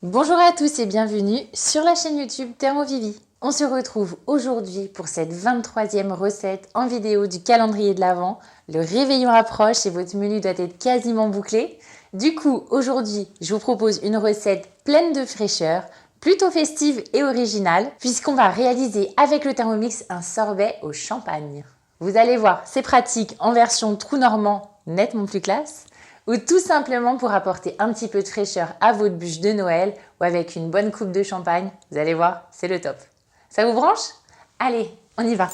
Bonjour à tous et bienvenue sur la chaîne YouTube Thermovivi. On se retrouve aujourd'hui pour cette 23e recette en vidéo du calendrier de l'Avent. Le réveillon approche et votre menu doit être quasiment bouclé. Du coup, aujourd'hui, je vous propose une recette pleine de fraîcheur, plutôt festive et originale, puisqu'on va réaliser avec le Thermomix un sorbet au champagne. Vous allez voir, c'est pratique en version trou normand, nettement plus classe, ou tout simplement pour apporter un petit peu de fraîcheur à votre bûche de Noël ou avec une bonne coupe de champagne. Vous allez voir, c'est le top. Ça vous branche? Allez, on y va!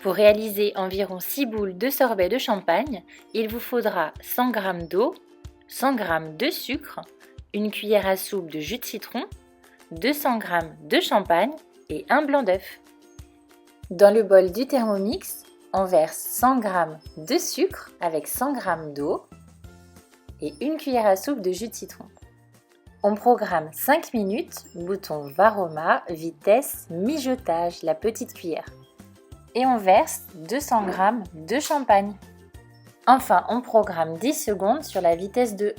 Pour réaliser environ 6 boules de sorbet de champagne, il vous faudra 100 g d'eau, 100 g de sucre, une cuillère à soupe de jus de citron, 200 g de champagne et un blanc d'œuf. Dans le bol du Thermomix, on verse 100 g de sucre avec 100 g d'eau et une cuillère à soupe de jus de citron. On programme 5 minutes, bouton Varoma, vitesse mijotage, la petite cuillère. Et on verse 200 g de champagne. Enfin, on programme 10 secondes sur la vitesse 2.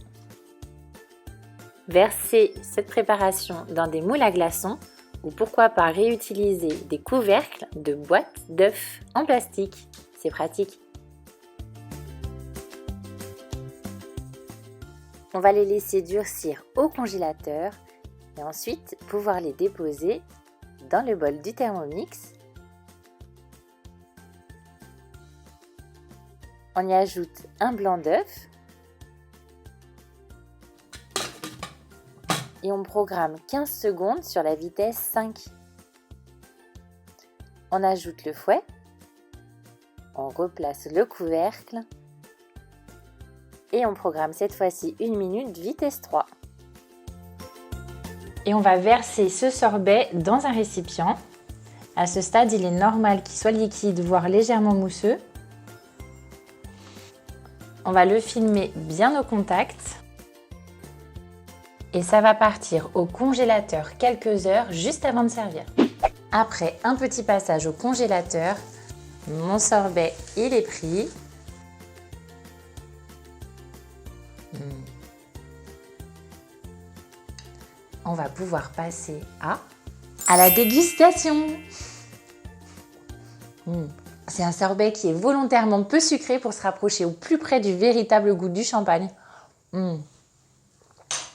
Versez cette préparation dans des moules à glaçons ou pourquoi pas réutiliser des couvercles de boîtes d'œufs en plastique. C'est pratique. On va les laisser durcir au congélateur et ensuite pouvoir les déposer dans le bol du Thermomix. On y ajoute un blanc d'œuf et on programme 15 secondes sur la vitesse 5. On ajoute le fouet, on replace le couvercle et on programme cette fois-ci 1 minute vitesse 3. Et on va verser ce sorbet dans un récipient. À ce stade, il est normal qu'il soit liquide, voire légèrement mousseux. On va le filmer bien au contact. Et ça va partir au congélateur quelques heures juste avant de servir. Après un petit passage au congélateur, mon sorbet il est pris. On va pouvoir passer à la dégustation. C'est un sorbet qui est volontairement peu sucré pour se rapprocher au plus près du véritable goût du champagne.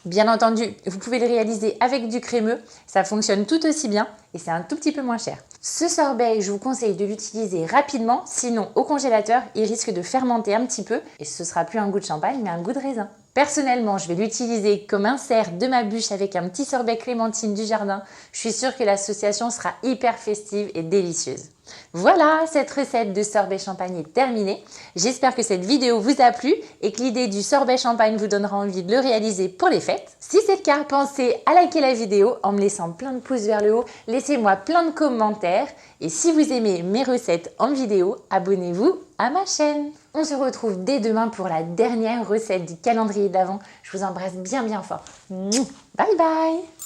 Bien entendu, vous pouvez le réaliser avec du crémeux, ça fonctionne tout aussi bien et c'est un tout petit peu moins cher. Ce sorbet, je vous conseille de l'utiliser rapidement, sinon au congélateur, il risque de fermenter un petit peu et ce sera plus un goût de champagne mais un goût de raisin. Personnellement, je vais l'utiliser comme insert de ma bûche avec un petit sorbet clémentine du jardin. Je suis sûre que l'association sera hyper festive et délicieuse. Voilà, cette recette de sorbet champagne est terminée. J'espère que cette vidéo vous a plu et que l'idée du sorbet champagne vous donnera envie de le réaliser pour les fêtes. Si c'est le cas, pensez à liker la vidéo en me laissant plein de pouces vers le haut. Laissez-moi plein de commentaires. Et si vous aimez mes recettes en vidéo, abonnez-vous à ma chaîne. On se retrouve dès demain pour la dernière recette du calendrier d'Avent. Je vous embrasse bien fort. Bye bye!